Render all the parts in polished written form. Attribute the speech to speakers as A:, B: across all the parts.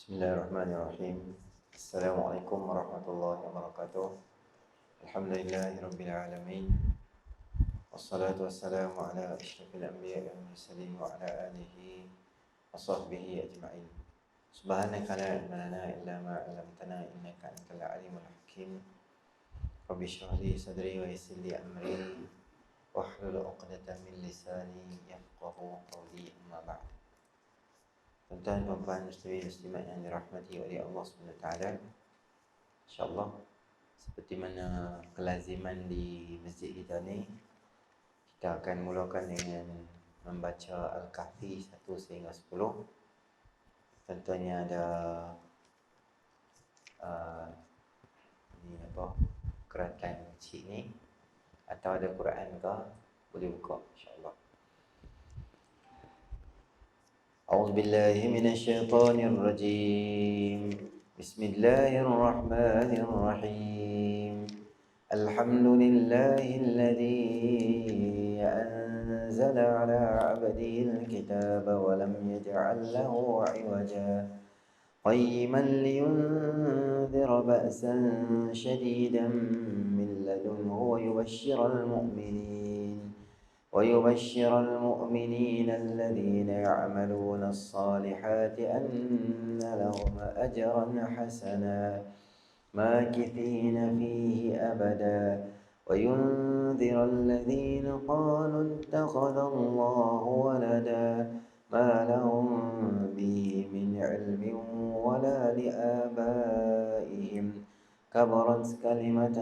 A: Bismillahirrahmanirrahim. Assalamualaikum warahmatullahi wabarakatuh. Alhamdulillahirabbil alamin. Wassalatu wassalamu ala asyrafil anbiya'i wal mursalin wa ala alihi wa sahbihi ajma'in. Subhanaka la ilma lana illa ma 'allamtana innaka antal alimul hakim. Rabbi shrah li sadri wa yassir li amri wahlul 'uqdatam min lisani yafqahu qawli, amma ba'd. Tuan-tuan, puan-puan, muslimin muslimat yang dirahmati oleh Allah SWT, InsyaAllah seperti mana kelaziman di masjid kita ni, kita akan mulakan dengan membaca Al-Kahfi 1 sehingga 10. Tentunya ada keratan kecil ni, atau ada Quran ke, boleh buka insyaAllah. أعوذ بالله من الشيطان الرجيم. بسم الله الرحمن الرحيم. الحمد لله الذي أنزل على عبده الكتاب ولم يجعل له عوجا قيما لينذر بأسا شديدا من لدنه ويبشر المؤمنين الذين يعملون الصالحات أن لهم أجرا حسنا ماكثين فيه أبدا وينذر الذين قالوا اتخذ الله ولدا ما لهم به من علم ولا لآبائهم كبرت كلمة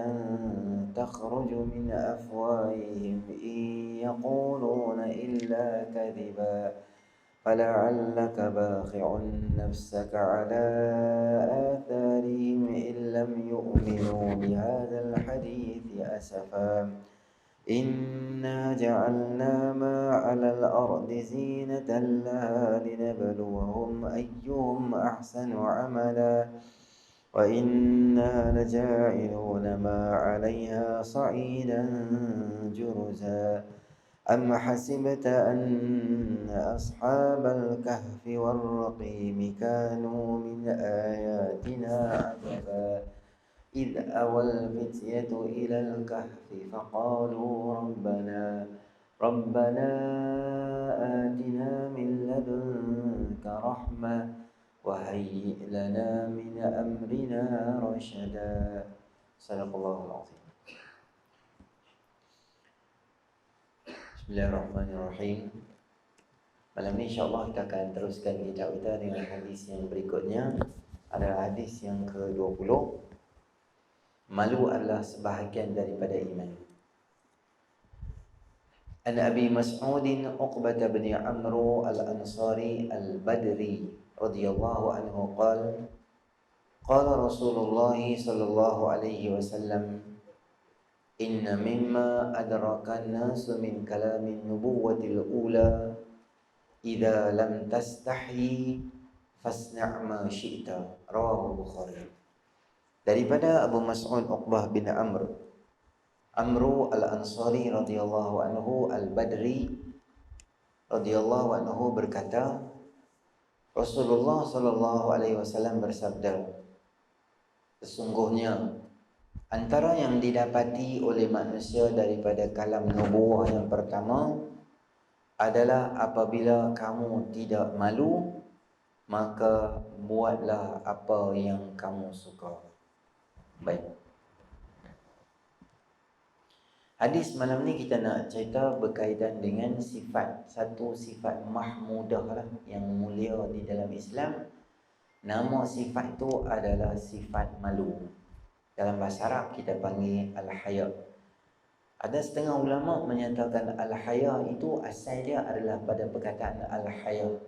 A: تخرج من أفواههم إن يقولون إلا كذبا فلعلك باخع نفسك على آثارهم إن لم يؤمنوا بهذا الحديث أسفا إنا جعلنا ما على الأرض زينة لها لنبلوهم أيهم أحسن عملا وإنا لجاعلون ما عليها صعيدا جرزا أم حسبت أن أصحاب الكهف والرقيم كانوا من آياتنا عجبا إذ أوى الفتية إلى الكهف فقالوا ربنا آتنا من لدنك رحمة وهيئ لنا من أمرنا رشدا. Sadaqallahul azim. Bismillahirrahmanirrahim. Malam ni insyaAllah kita akan teruskan kitab kita dengan hadis yang berikutnya. Adalah hadis yang ke-20. Malu adalah sebahagian daripada iman. An Abi Mas'udin Uqbah bin Amru al-Ansari al-Badri radhiyallahu anhu qala Rasulullah sallallahu alaihi wasallam inna mimma adraka an-nas min kalamin nubuwwatil ula idza lam tastahi fasna' ma syi'ta, rawahu Bukhari. Daripada Abu Mas'ud Uqbah bin Amru al-Ansari radhiyallahu anhu al-Badri radhiyallahu anhu berkata, Rasulullah sallallahu alaihi wasallam bersabda, sesungguhnya antara yang didapati oleh manusia daripada kalam nubuwah yang pertama adalah apabila kamu tidak malu, maka buatlah apa yang kamu suka. Baik. Hadis malam ni kita nak cerita berkaitan dengan satu sifat mahmudah lah, yang mulia di dalam Islam. Nama sifat itu adalah sifat malu. Dalam bahasa Arab kita panggil al-haya. Ada setengah ulama menyatakan al-haya itu asal dia adalah pada perkataan al-haya.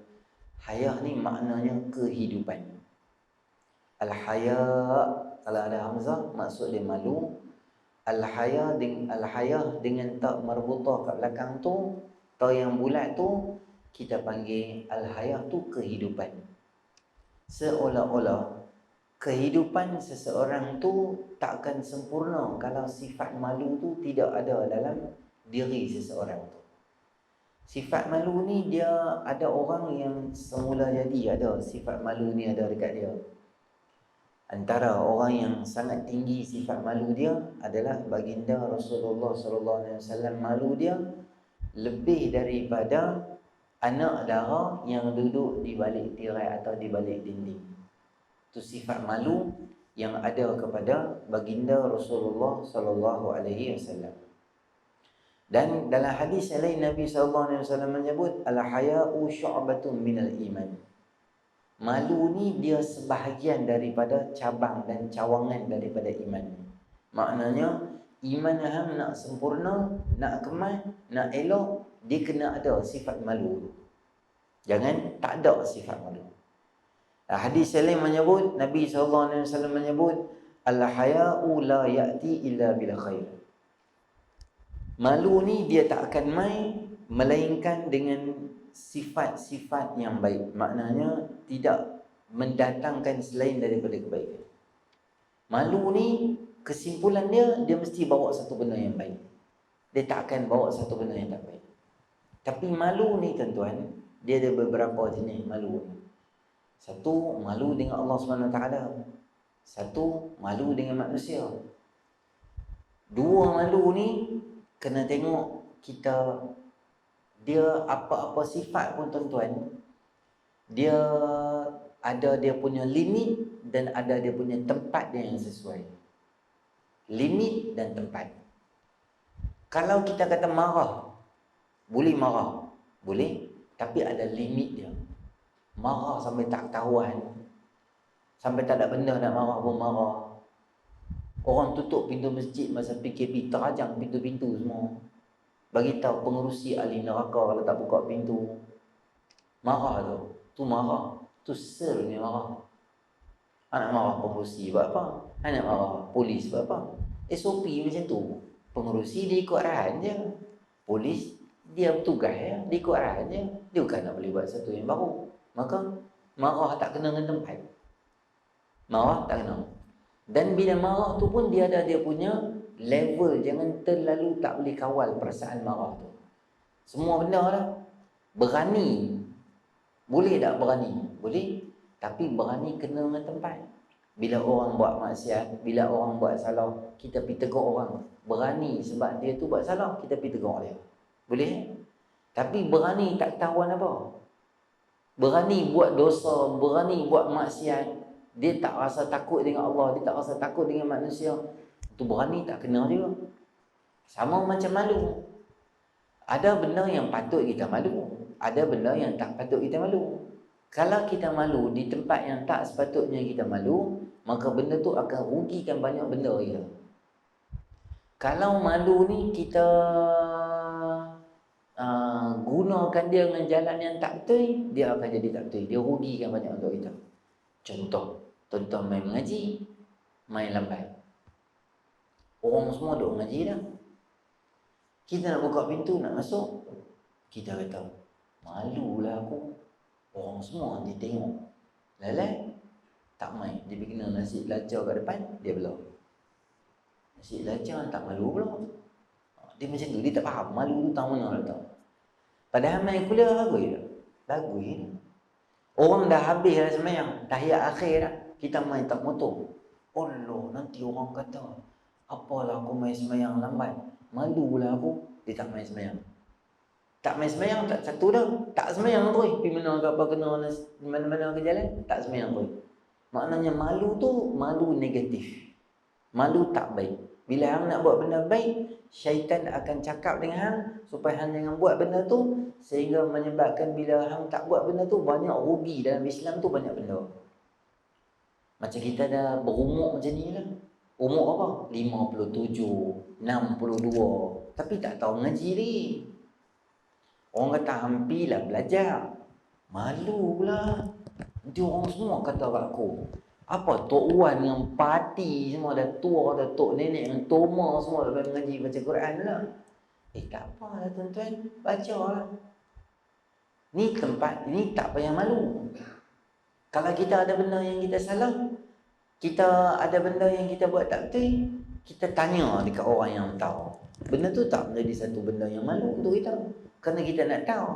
A: Haya ni maknanya kehidupan. Al-haya kalau ada hamzah maksud dia malu. Al-haya dengan tak marbutah kat belakang tu, ta yang bulat tu, kita panggil al-haya tu kehidupan. Seolah-olah kehidupan seseorang tu takkan sempurna kalau sifat malu tu tidak ada dalam diri seseorang tu.
B: Sifat malu ni dia ada orang yang semula jadi ada sifat malu ni ada dekat dia. Antara orang yang sangat tinggi sifat malu dia adalah baginda Rasulullah sallallahu alaihi wasallam. Malu dia lebih daripada anak dara yang duduk di balik tirai atau di balik dinding. Itu sifat malu yang ada kepada baginda Rasulullah sallallahu alaihi wasallam. Dan dalam hadis yang lain Nabi sallallahu alaihi wasallam menyebut al-haya'u syu'batun minal iman. Malu ni dia sebahagian daripada cabang dan cawangan daripada iman. Maknanya iman hang nak sempurna, nak kemal, nak elok, dia kena ada sifat malu. Jangan tak ada sifat malu. Hadis yang lain menyebut, Nabi SAW menyebut, al-haya'u la ya'ti illa bil khair. Malu ni dia tak akan mai melainkan dengan sifat-sifat yang baik. Maknanya tidak mendatangkan selain daripada kebaikan. Malu ni kesimpulan dia mesti bawa satu benda yang baik. Dia tak akan bawa satu benda yang tak baik. Tapi malu ni tuan-tuan, dia ada beberapa jenis malu ni. Satu, malu dengan Allah SWT. Satu, malu dengan manusia. Dua malu ni kena tengok kita, dia apa-apa sifat pun tuan-tuan, dia ada dia punya limit dan ada dia punya tempat dia yang sesuai. Limit dan tempat. Kalau kita kata marah, boleh marah, boleh, tapi ada limit dia. Marah sampai tak tahuan, sampai tak ada benda nak marah pun marah. Orang tutup pintu masjid masa PKP, terajang pintu-pintu semua. Bagi tahu pengerusi ahli neraka kalau tak buka pintu. Marah tu. Tu marah. Tu sernya marah. Anak marah pengerusi buat apa? Anak marah polis buat apa? SOP macam tu. Pengerusi dia ikut arahan je. Polis dia bertugas ya, dia ikut arahan je. Dia bukan nak boleh buat satu yang baru. Maka marah tak kena dengan tempat. Marah tak kena. Dan bila marah tu pun dia ada dia punya level. Jangan terlalu tak boleh kawal perasaan marah tu. Semua benda lah. Berani. Boleh tak berani? Boleh. Tapi berani kena dengan tempat. Bila orang buat maksiat, bila orang buat salah, kita pergi tegur orang. Berani sebab dia tu buat salah, kita pergi tegur dia. Boleh? Tapi berani tak ketahuan apa. Berani buat dosa, berani buat maksiat, dia tak rasa takut dengan Allah, dia tak rasa takut dengan manusia. Itu berani tak kena juga. Sama macam malu. Ada benda yang patut kita malu, ada benda yang tak patut kita malu. Kalau kita malu di tempat yang tak sepatutnya kita malu, maka benda tu akan rugikan banyak benda kita. Kalau malu ni kita gunakan dia dengan jalan yang tak betul, dia akan jadi tak betul. Dia rugikan banyak untuk kita. Contoh, tuan-tuan main mengaji, main lambat. Orang semua duk mengaji dah. Kita nak buka pintu, nak masuk, kita kata, malulah aku. Orang semua dia tengok. Lalai, tak main. Dia pergi kena nasi belajar kat depan, dia belah. Nasi belajar tak malu pula. Dia macam tu, dia tak faham malu tu tahu mana tak. Padahal main kuliah lagu je. Lagu je. Orang dah habis dah semayang, tahiyat akhir dah. Kita main tak motor. Allah, nanti orang kata, apalah aku main semayang lambat. Malulah aku. Dia tak main semayang. Tak main semayang tak satu dah. Tak semayang pun. Pergi mana ke apa kena mana-mana ke jalan, tak semayang pun. Maknanya malu tu malu negatif. Malu tak baik. Bila hang nak buat benda baik, syaitan akan cakap dengan hang supaya hang jangan buat benda tu, sehingga menyebabkan bila hang tak buat benda tu, banyak rugi. Dalam Islam tu banyak benda. Macam kita dah berumur macam ni lah. Umur apa? 57, 62. Tapi tak tahu ngaji ni. Orang kata hampilah belajar. Malu pula. Nanti orang semua kata kat aku, apa Tok Wan dengan Pati semua dah tua, dah Tok Nenek dengan Toma semua dah mengaji baca Quran lah. Tak apalah tuan-tuan, baca lah. Ni tempat, ni tak payah malu. Kalau kita ada benda yang kita salah, kita ada benda yang kita buat tak betul, kita tanya dekat orang yang tahu. Benda tu tak menjadi satu benda yang malu untuk kita. Kerana kita nak tahu.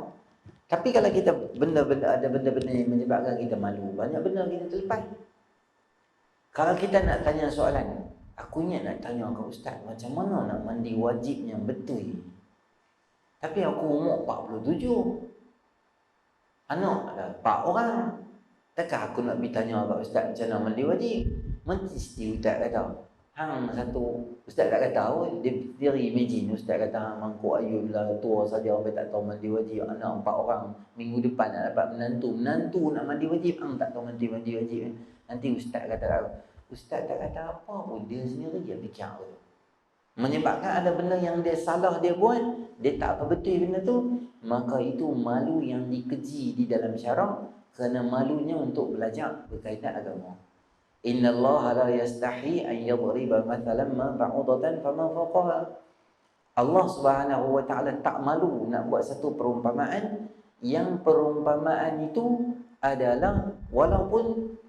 B: Tapi kalau kita ada benda-benda yang menyebabkan kita malu, banyak benda kita terlepas. Kalau kita nak tanya soalan, aku ingat nak tanya ke ustaz, macam mana nak mandi wajib yang betul? Tapi aku umur 47. Anak ada 4 orang. Takkan aku nak pergi tanya kat ustaz macam mana mandi wajib? Mesti ustaz kata, hang satu, ustaz tak kata pun, dia imagine ustaz kata hang mangkuk ayun lah tua saja sampai tak tahu mandi wajib, anak 4 orang, minggu depan nak dapat menantu nak mandi wajib, hang tak tahu mandi wajib. Nanti ustaz kata, ustaz tak kata apa pun, dia sendiri dia fikir tu. Menyebabkan ada benda yang dia salah dia buat, dia tak apa betul benda tu, maka itu malu yang dikeji di dalam syarak, kerana malunya untuk belajar berkaitan agama. Inna Allah la yastahi an yadriba mathalan ma ba'udatan fama fawqaha. Allah Subhanahu wa taala tak malu nak buat satu perumpamaan yang perumpamaan itu adalah walaupun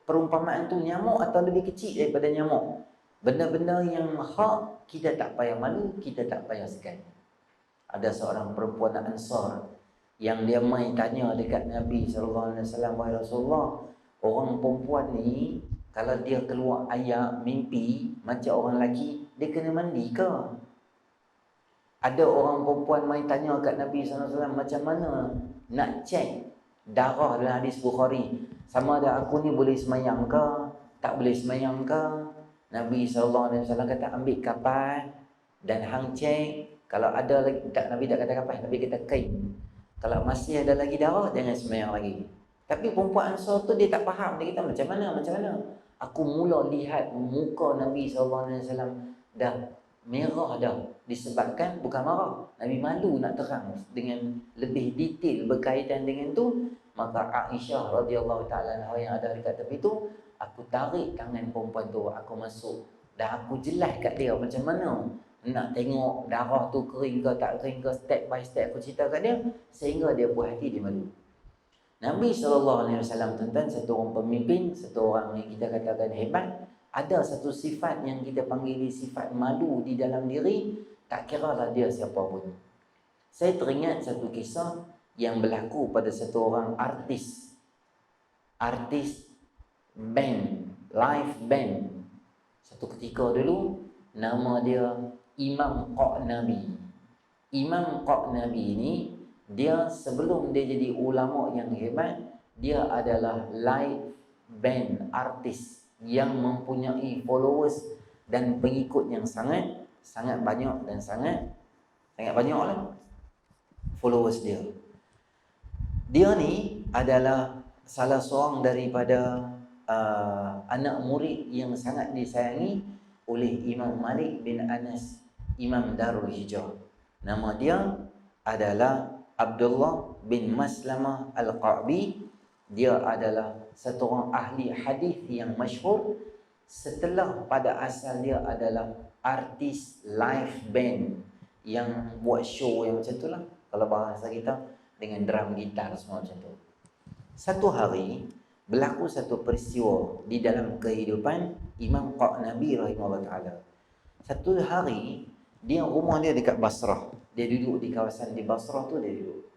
B: perumpamaan tu nyamuk atau lebih kecil daripada nyamuk. Benda-benda yang hak kita tak payah malu, kita tak payah segan. Ada seorang perempuan Ansar yang dia mai tanya dekat Nabi sallallahu alaihi wasallam, "Wahai Rasulullah, orang perempuan ni kalau dia keluar ayak mimpi macam orang lelaki, dia kena mandi ke?" Ada orang perempuan mai tanya kat Nabi sallallahu alaihi wasallam, "Macam mana nak cek darah dalam hadis Bukhari, sama ada aku ni boleh semayang ke, tak boleh semayang ke?" Nabi sallallahu alaihi wasallam kata, "Ambil kapas dan hang cek, kalau ada lagi tak." Nabi tak kata kapas, Nabi kata kain. Kalau masih ada lagi darah, jangan semayang lagi. Tapi perempuan Ansar tu dia tak faham. Dia kata macam mana? Aku mula lihat muka Nabi SAW dah merah dah. Disebabkan bukan marah. Nabi malu nak terang dengan lebih detail berkaitan dengan tu. Maka Aisyah radhiyallahu ta'ala yang ada dekat tepi tu, aku tarik tangan perempuan tu, aku masuk. Dan aku jelas kat dia macam mana nak tengok darah tu kering ke tak kering ke, step by step aku cerita kat dia, sehingga dia puas hati, dia malu. Nabi SAW, tuan-tuan, satu orang pemimpin, satu orang yang kita katakan hebat, ada satu sifat yang kita panggil sifat malu di dalam diri, tak kira lah dia siapa pun. Saya teringat satu kisah yang berlaku pada satu orang artis band, live band. Satu ketika dulu, nama dia Imam Qa'nabi. Imam Qa'nabi ni, dia sebelum dia jadi ulama yang hebat, dia adalah live band artis yang mempunyai followers dan pengikut yang sangat banyak dan sangat banyak lah followers dia. Dia ni adalah salah seorang daripada anak murid yang sangat disayangi oleh Imam Malik bin Anas, Imam Darul Hijrah. Nama dia adalah Abdullah bin Maslamah Al-Qa'bi. Dia adalah satu orang ahli hadis yang masyhur. Setelah pada asal dia adalah artis live band yang buat show yang macam tu lah, kalau bahasa kita, dengan drum gitar semua macam tu. Satu hari berlaku satu peristiwa di dalam kehidupan Imam Qa'nabi rahimahullah ta'ala. Satu hari rumah dia dekat Basrah. Dia duduk di kawasan di Basrah tu, dia duduk.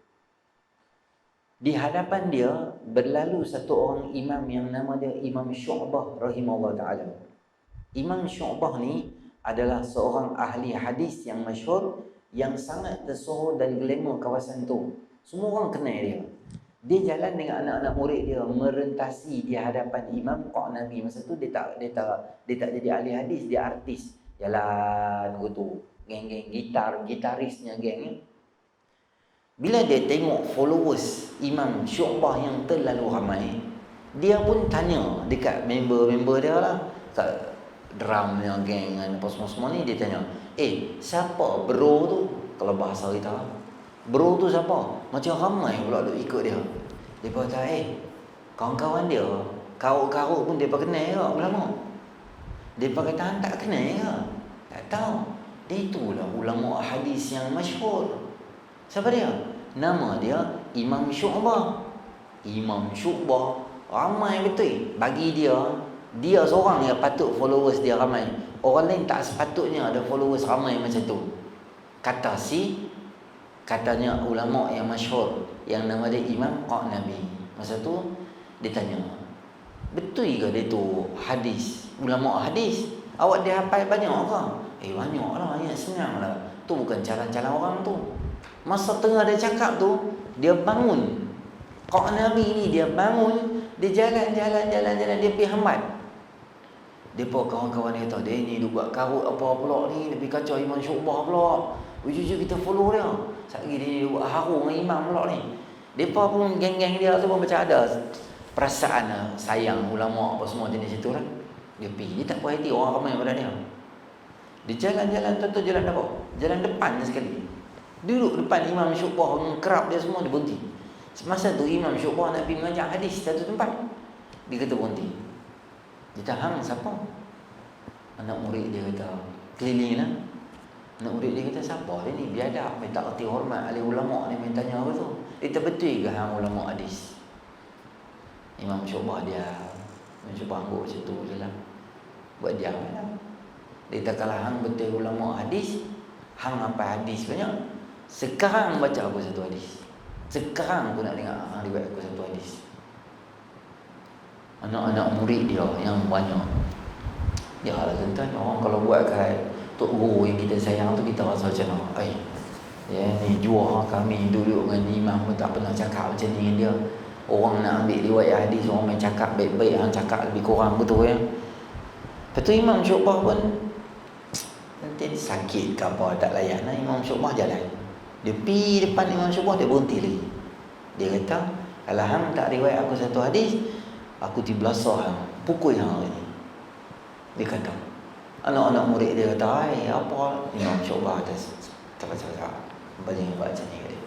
B: Di hadapan dia berlalu satu orang imam yang nama dia Imam Syu'bah rahimahullah ta'ala. Imam Syu'bah ni adalah seorang ahli hadis yang masyhur, yang sangat tersohor dan glamour kawasan tu. Semua orang kenal dia. Dia jalan dengan anak-anak murid dia merentasi di hadapan Imam Qa'nabi. Masa tu dia tak jadi ahli hadis, dia artis. Jalan gitu, geng-geng gitarisnya geng. Bila dia tengok followers Imam Syu'bah yang terlalu ramai, dia pun tanya dekat member-member dia lah, kat drumnya geng apa semua ni, dia tanya, siapa bro tu? Kalau bahasa kita, bro tu siapa? Macam ramai pula duk ikut dia. Dia kata, kawan-kawan dia, karut-karut pun dia kenal ke ulama? Dia kata, tak kenal ke? Tak tahu. Dia itulah ulama hadis yang masyhur. Siapa dia? Nama dia Imam Syu'bah. Imam Syu'bah ramai betul. Bagi dia, Dia seorang yang patut followers dia ramai. Orang lain tak sepatutnya ada followers ramai macam tu. Katanya ulama yang masyhur yang nama dia Imam Qanabi. Masa tu dia tanya, betul ke dia tu hadis, ulama hadis? Awak dia hafal banyak ke? Banyak lah, ayat senang lah. Tu bukan cara-cara orang tu. Masa tengah dia cakap tu, dia bangun. Qanabi ni dia bangun, dia jalan, dia pergi hambat. Depa kawan-kawan dia kata, dia ni dia buat karut apa pula ni, lebih kacau Imam Syu'bah pula. Jujur kita follow dia. Sekali dia buat haru dengan imam pula ni. Depa pun geng-geng dia tu pun macam ada perasaan sayang ulama apa semua jenis itu lah. Dia pergi, dia tak puas hati orang ramai pada dia. Dia jalan-jalan tu jalan apa? Jalan depan sekali. Duduk depan Imam Syu'bah dengan kerap dia semua, dia berhenti. Semasa tu Imam Syu'bah nak pergi mengajar hadis satu tempat. Dia kata berhenti. Dia tahan siapa? Anak murid dia kata keliling lah. Anak murid dia kata siapa dia ni? Biadab, dia tak erti hormat ahli ulama ni, main tanya apa tu? Dia betul ke hang ulama hadis? Imam Syu'bah dia Imam Syu'bah angguk macam tu je lah. Buat diam lah. Dia kata kalau hang betul ulama hadis, hang apa hadis banyak. Sekarang baca aku satu hadis. Sekarang aku nak dengar hang riwayat aku satu hadis. Anak-anak murid dia yang banyak, dia lah tanya orang kalau buat kat tok guru yang kita sayang tu, kita rasa macam mana? Ya ni jual kami duduk dengan imam pun tak pernah cakap macam ni dengan dia. Orang nak ambil riwayat hadis, orang main cakap baik-baik, hang cakap lebih kurang betul ya. Lepas tu Imam Syu'bah pun nanti sakit ke apa tak layan lah. Imam Syu'bah jalan, dia pergi depan Imam Syu'bah, dia berhenti lagi. Dia kata, kalau hang tak riwayat aku satu hadis, aku tibelasah hang, pukul hang hari ni. Dia kata, anak-anak murid dia kata, apa? Imam Syu'bah kata, tak baca ni dia.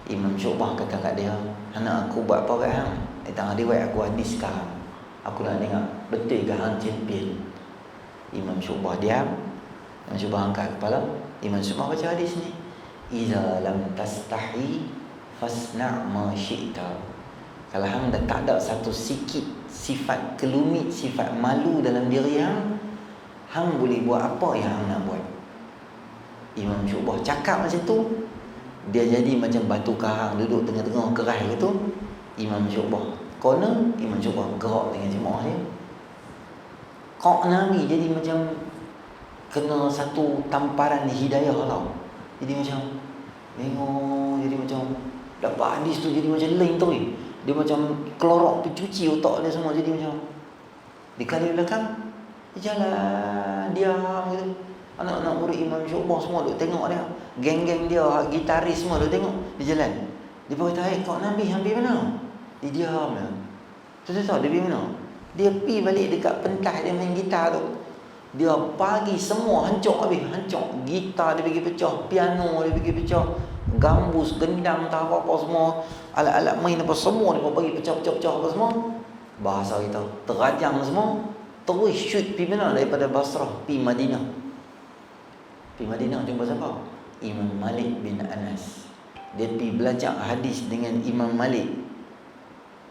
B: Imam Syu'bah kata kat dia, anak aku buat apa kat hang? Dia tak riwayat aku hadis sekarang. Aku nak dengar, betul ke hang champion? Imam Syu'bah diam. Imam Syu'bah angkat kepala. Imam Syu'bah baca hadis ni, iza lam tastahi fasna' ma syi'ta. Kalau hang dah tak ada satu sikit sifat kelumit, sifat malu dalam diri hang boleh buat apa yang hang nak buat. Imam Syu'bah cakap macam tu, dia jadi macam batu karang duduk tengah-tengah kerai gitu. Imam Syu'bah corner, Imam Syu'bah gerak dengan jemaah dia. Qanabi jadi macam kena satu tamparan hidayah lah. Jadi macam tengok, jadi macam dapat hadis tu jadi macam lain tu. Dia macam kelorok pencuci otak dia semua, jadi macam di kali belakang dia jalan diam gitu. Anak-anak murid Imam Syu'bah semua duk tengok dia. Geng-geng dia, gitaris semua duk tengok dia jalan. Dia berkata, Qanabi hang pergi mana? Dia diam lah. Tu tahu dia pergi mana? Dia pergi balik dekat pentas dia main gitar tu. Dia bagi semua hancur habis, hancur. Gitar dia bagi pecah, piano dia bagi pecah, gambus, gendang, tak apa-apa semua, alat-alat main apa semua dia bagi pecah-pecah apa semua. Bahasa kita terajang semua. Terus shoot pergi mana? Daripada Basrah pergi Madinah. Pergi Madinah jumpa siapa? Imam Malik bin Anas. Dia pergi belajar hadis dengan Imam Malik.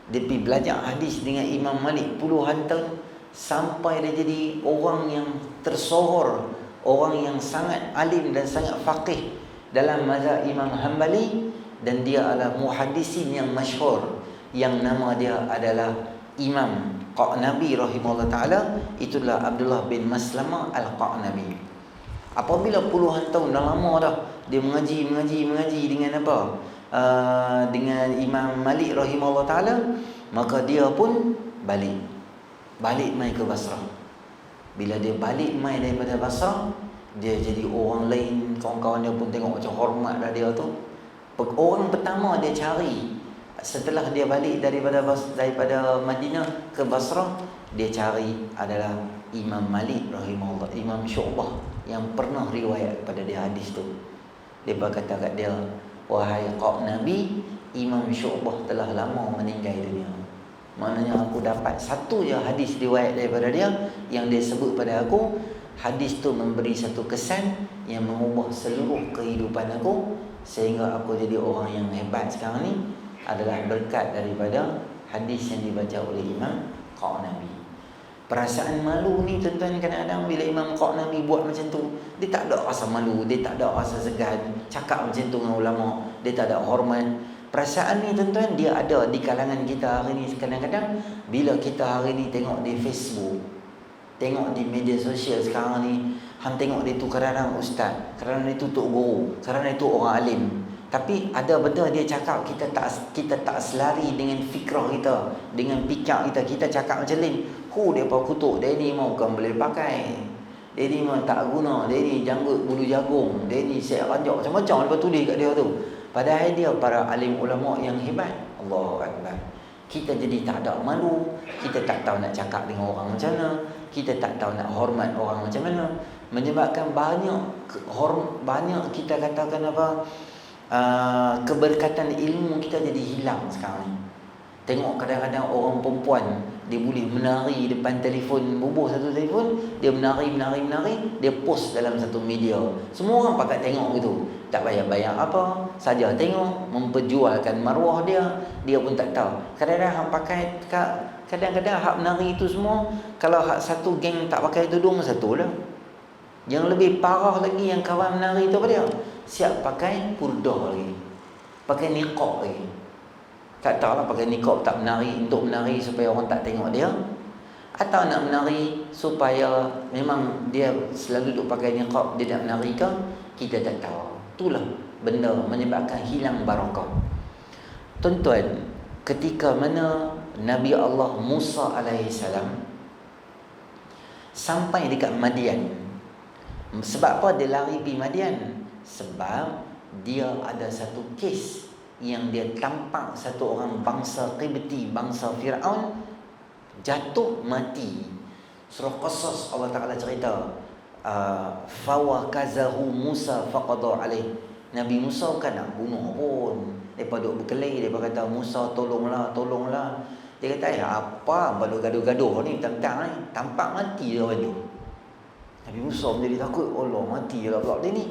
B: Dia pergi belajar hadis dengan Imam Malik puluhan tahun, sampai dia jadi orang yang tersohor, orang yang sangat alim dan sangat faqih dalam mazhab Imam Hanbali. Dan dia adalah muhaddisin yang masyhur, yang nama dia adalah Imam Qanabi rahimahullah ta'ala. Itulah Abdullah bin Maslamah Al-Qanabi. Apabila puluhan tahun dah lama dah dia mengaji dengan apa? Dengan Imam Malik rahimahullah ta'ala, maka dia pun balik mai ke Basrah. Bila dia balik mai daripada Basrah, dia jadi orang lain. Kawan-kawan dia pun tengok macam hormat dah dia tu. Orang pertama dia cari setelah dia balik daripada Madinah ke Basrah, dia cari adalah Imam Malik rahimahullah, Imam Syu'bah yang pernah riwayat pada dia hadis tu. Dia berkata kat dia, wahai Qanabi, Imam Syu'bah telah lama meninggal dunia. Maknanya aku dapat satu je hadis riwayat daripada dia yang dia sebut pada aku. Hadis tu memberi satu kesan yang mengubah seluruh kehidupan aku, sehingga aku jadi orang yang hebat sekarang ni adalah berkat daripada hadis yang dibaca oleh Imam Qanabi. Perasaan malu ni tuan-tuan, kadang-kadang bila Imam Qurtubi buat macam tu, dia tak ada rasa malu, dia tak ada rasa segan cakap macam tu dengan ulama, dia tak ada hormat. Perasaan ni tuan-tuan, dia ada di kalangan kita hari ni. Kadang-kadang bila kita hari ni tengok di Facebook, tengok di media sosial sekarang ni, hang tengok dia tu kadang-kadang ustaz, kadang-kadang dia tu tok guru, kadang-kadang dia tu orang alim. Tapi ada benda dia cakap kita tak selari dengan fikrah kita, dengan fikir kita. Kita cakap macam lain. Dia kutuk, dia ni mau kan boleh pakai, dia ni memang tak guna, dia ni janggut bulu jagung, dia ni siap ranjak, macam-macam lepas tulis kat dia tu. Padahal dia para alim ulama yang hebat. Allahu Akbar. Kita jadi tak ada malu, kita tak tahu nak cakap dengan orang macam mana, kita tak tahu nak hormat orang macam mana. Menyebabkan banyak kita katakan apa, keberkatan ilmu kita jadi hilang sekarang ni. Tengok kadang-kadang orang perempuan, dia boleh menari depan telefon, bubuh satu telefon, dia menari, dia post dalam satu media. Semua orang pakat tengok gitu. Tak payah bayar apa, saja tengok, memperjualkan maruah dia pun tak tahu. Kadang-kadang hak pakai, kadang-kadang hak menari itu semua, kalau hak satu geng tak pakai tudung, satu lah. Yang lebih parah lagi yang kawan menari itu apa dia? Siap pakai purdah lagi, pakai niqab lagi. Tak tahulah pakai niqab tak menari, untuk menari supaya orang tak tengok dia, atau nak menari supaya memang dia selalu duk pakai niqab, dia nak menari ke, kita tak tahu. Itulah benda menyebabkan hilang barakah. Tuan-tuan, ketika mana Nabi Allah Musa AS sampai dekat Madian. Sebab apa dia lari pergi Madian? Sebab dia ada satu kes yang dia tampak satu orang bangsa Qibti, bangsa Fir'aun jatuh mati. Surah Qasas Allah Ta'ala cerita, fawakazahu Musa faqada alaih. Nabi Musa kan nak bunuh pun, mereka duk berkelahi, mereka kata Musa tolonglah. Dia kata apa baru gaduh-gaduh ni, tentang ni tampak mati dia baju. Nabi Musa menjadi takut, Allah mati lah pula dia ni.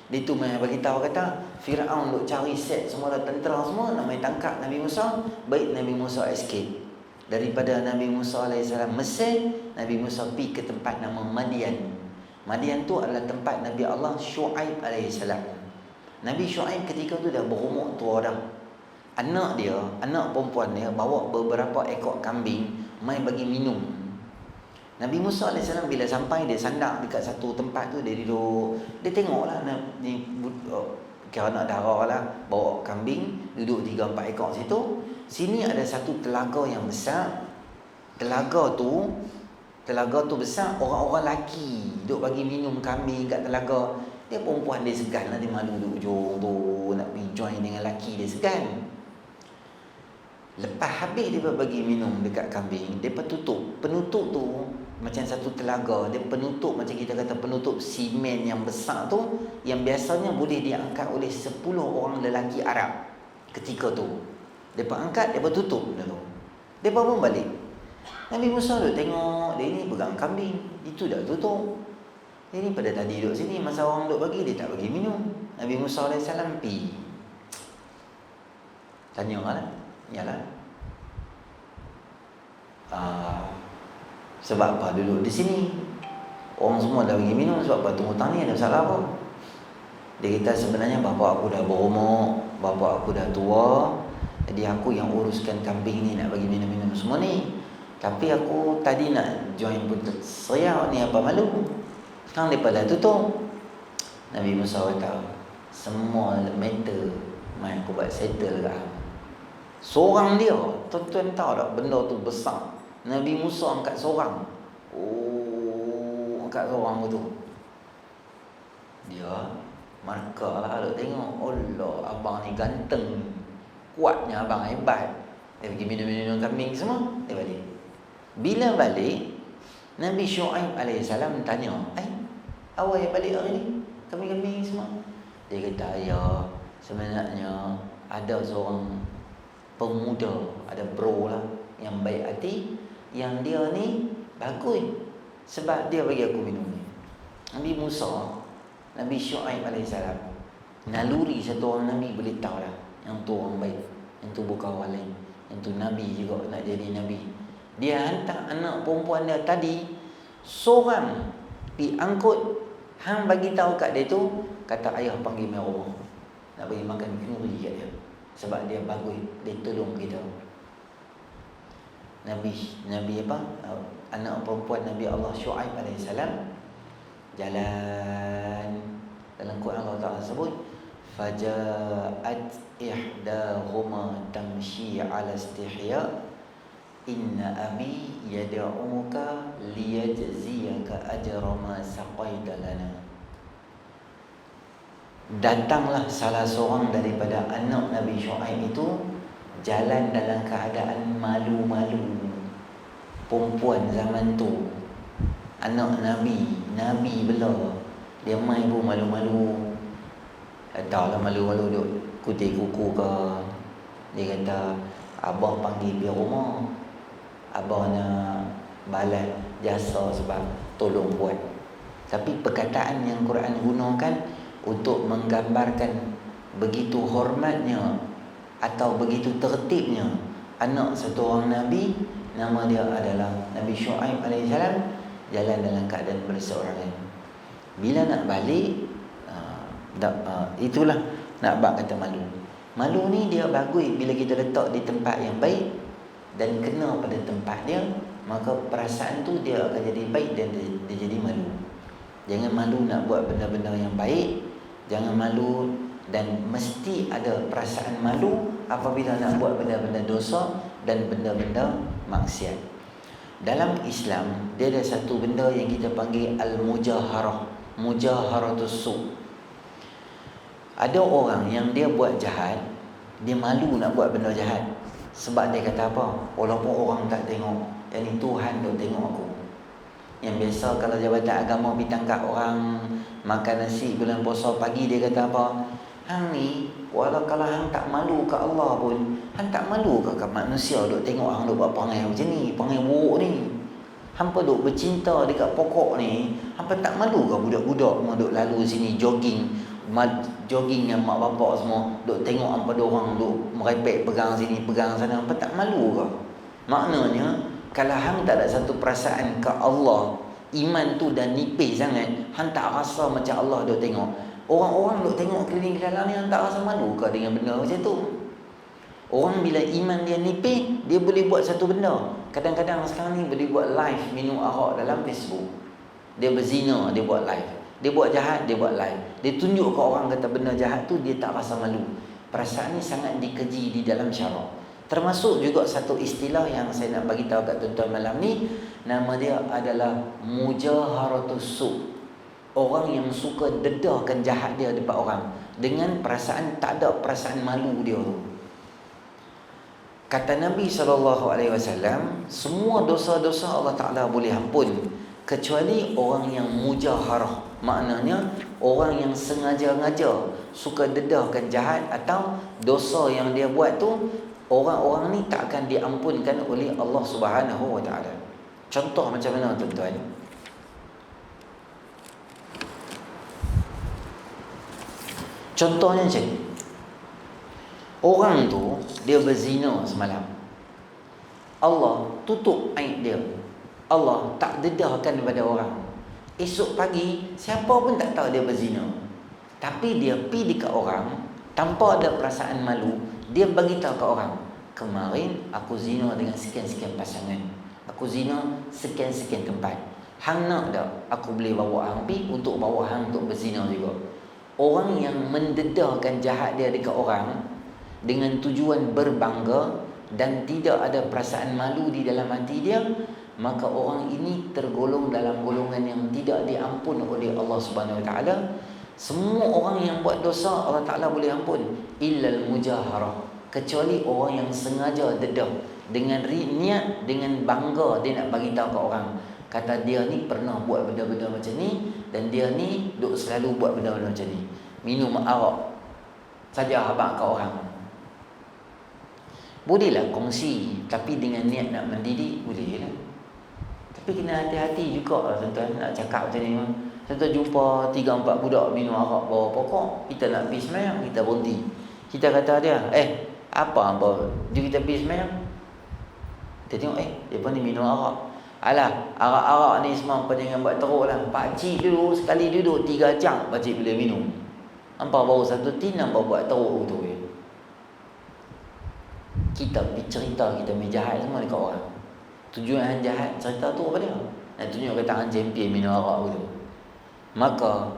B: Dia tu main bagi tahu, kata Firaun duk cari set semua tentera semua nak main tangkap Nabi Musa. Baik Nabi Musa escape daripada Nabi Musa AS Mesir. Nabi Musa pergi ke tempat nama Madian. Madian tu adalah tempat Nabi Allah Shu'aib AS. Nabi Shu'aib ketika tu dah berumur tua dah. Anak perempuan dia bawa beberapa ekor kambing main bagi minum. Nabi Musa AS bila sampai, dia sandar dekat satu tempat tu, dia duduk, dia tengoklah ni kira nak darah lah, bawa kambing, duduk 3-4 ekor situ. Sini ada satu telaga yang besar. Telaga tu besar, orang-orang lelaki duduk bagi minum kambing kat telaga. Dia perempuan, dia segan lah, dia malu duduk ujung tu, nak pergi join dengan lelaki, dia segan. Lepas habis dia bagi minum dekat kambing, dia tutup. Penutup tu macam satu telaga, dia penutup macam kita kata penutup simen yang besar tu, yang biasanya boleh diangkat oleh 10 orang lelaki Arab. Ketika tu depa angkat, depa tutup dulu. Depa pun balik. Nabi Musa duk tengok, dia ni pegang kambing, itu dah tutup. Dia ni pada tadi duduk sini, masa orang duk bagi, dia tak bagi minum. Nabi Musa AS pergi tanya lah, yalah, sebab apa duduk di sini? Orang semua dah bagi minum, sebab apa tunggu tani, ada masalah apa? Dia kata sebenarnya bapa aku dah berumur, bapa aku dah tua, jadi aku yang uruskan kambing ni, nak bagi minum-minum semua ni. Tapi aku tadi nak join pun seriau ni, apa malu. Sekarang mereka dah tutup. Nabi Musa kata, semua matter mai aku buat settle lah. Seorang dia, tuan-tuan tahu tak, benda tu besar. Nabi Musa angkat seorang. Angkat seorang tu. Dia markah lah, duk tengok, Allah, abang ni ganteng, kuatnya abang, hebat. Dia pergi minum-minum kambing semua, dia balik. Bila balik, Nabi Shu'aib AS tanya, awak yang balik hari ni, kambing-kambing semua? Dia kata, ya, sebenarnya ada seorang pemuda, ada bro lah, yang baik hati, yang dia ni bagus, sebab dia bagi aku minum ni. Nabi Musa, Nabi Shu'aib AS, naluri satu orang Nabi boleh tahu lah, yang tu orang baik, yang tu bukan orang lain, yang tu Nabi juga nak jadi Nabi. Dia hantar anak perempuan dia tadi seorang pi angkut. Hang bagi tahu kat dia tu, kata ayah panggil mai rumah. Nak bagi makan kenduri kat dia. Sebab dia bagus, dia tolong kita. Nabi apa? Anak perempuan Nabi Allah Syuaib alaihissalam jalan, dalam Quran Allah Ta'ala sebut, faja'at ihdahuma tamshi ala istihya inna abi yad'uka liyajziyaka ajra ma saqaita lana. Datanglah salah seorang daripada anak Nabi Syuaib itu jalan dalam keadaan malu-malu. Perempuan zaman tu, anak Nabi bela, dia main pun malu-malu. Entahlah malu-malu duk kutip kuku ke. Dia kata, abah panggil pergi rumah, abah nak balas jasa sebab tolong buat. Tapi perkataan yang Quran gunakan untuk menggambarkan begitu hormatnya atau begitu tertibnya anak satu orang Nabi, nama dia adalah Nabi Syuaib alaihissalam, jalan dalam keadaan berseorangan. Bila nak balik, itulah nak bab kata malu. Malu ni dia bagus bila kita letak di tempat yang baik dan kena pada tempat dia, maka perasaan tu dia akan jadi baik dan dia jadi malu. Jangan malu nak buat benda-benda yang baik, jangan malu dan mesti ada perasaan malu apabila nak buat benda-benda dosa dan benda-benda maksiat. Dalam Islam, dia ada satu benda yang kita panggil al-mujaharah, mujaharatus su'. Ada orang yang dia buat jahat, dia malu nak buat benda jahat. Sebab dia kata apa? Walaupun orang tak tengok, yang ni Tuhan duk tengok aku. Yang biasa kalau jabatan agama pergi tangkap orang makan nasi bulan puasa pagi, dia kata apa? Hang ni, walau kalau hang tak malu ke Allah pun, hang tak malu ke manusia duk tengok hang duk buat perangai macam ni, perangai buruk ni. Hampa duk bercinta dekat pokok ni, hampa tak malu ke budak-budak semua duk lalu sini jogging dengan mak bapak semua, duk tengok hampa dorang duk merepek pegang sini, pegang sana, hampa tak malu ke? Maknanya, kalau hang tak ada satu perasaan ke Allah, iman tu dah nipis sangat, hang tak rasa macam Allah duk tengok. Orang-orang duk tengok keliling-keliling ni, hang tak rasa malu ke dengan benda macam tu? Orang bila iman dia nipis, dia boleh buat satu benda. Kadang-kadang sekarang ni boleh buat live minum arak dalam Facebook. Dia berzina, dia buat live. Dia buat jahat, dia buat live. Dia tunjuk ke orang kata benda jahat tu, dia tak rasa malu. Perasaan ni sangat dikeji di dalam syarak. Termasuk juga satu istilah yang saya nak bagi tahu kat tuan-tuan malam ni, nama dia adalah mujaharatus su'. Orang yang suka dedahkan jahat dia depan orang dengan perasaan tak ada perasaan malu dia tu. Kata Nabi SAW, semua dosa-dosa Allah Ta'ala boleh ampun kecuali orang yang mujaharah. Maknanya orang yang sengaja-ngaja suka dedahkan jahat atau dosa yang dia buat tu, orang-orang ni tak akan diampunkan oleh Allah Subhanahu Wa Ta'ala. Contoh macam mana tuan-tuan? Contohnya macam ni. Orang tu dia berzina semalam, Allah tutup aib dia, Allah tak dedahkan kepada orang. Esok pagi siapa pun tak tahu dia berzina, tapi dia pergi dekat orang tanpa ada perasaan malu. Dia bagi tahu ke orang, kemarin aku zina dengan sekian-sekian pasangan, aku zina sekian-sekian tempat. Hang nak tak aku boleh bawa hang pergi untuk bawa hang untuk berzina juga. Orang yang mendedahkan jahat dia dekat orang dengan tujuan berbangga dan tidak ada perasaan malu di dalam hati dia, maka orang ini tergolong dalam golongan yang tidak diampun oleh Allah Subhanahu Wa Taala. Semua orang yang buat dosa Allah Taala boleh ampun, illal mujaharah, kecuali orang yang sengaja dedah dengan niat, dengan bangga dia nak bagi tahu ke orang, kata dia ni pernah buat benda-benda macam ni dan dia ni duk selalu buat benda-benda macam ni. Minum arak saja habaq ke orang. Bolehlah kongsi, tapi dengan niat nak mendidik, bolehlah. Tapi kena hati-hati juga lah tuan-tuan nak cakap macam ni. Kita jumpa 3-4 budak minum arak bawah pokok, kita nak pergi semayang, kita berhenti. Kita kata dia, apa jom kita pergi semayang? Kita tengok depa ni minum arak. Alah, arak-arak ni semua apa jangan buat teruk lah. Pakcik dulu sekali duduk 3 jam pakcik boleh minum. Hampa baru 1 tin hampa buat teruk tu. Kita pergi cerita kita main jahat semua dekat orang. Tujuan jahat cerita tu apa dia? Nak tunjuk kata hang champion minum arak tu. Maka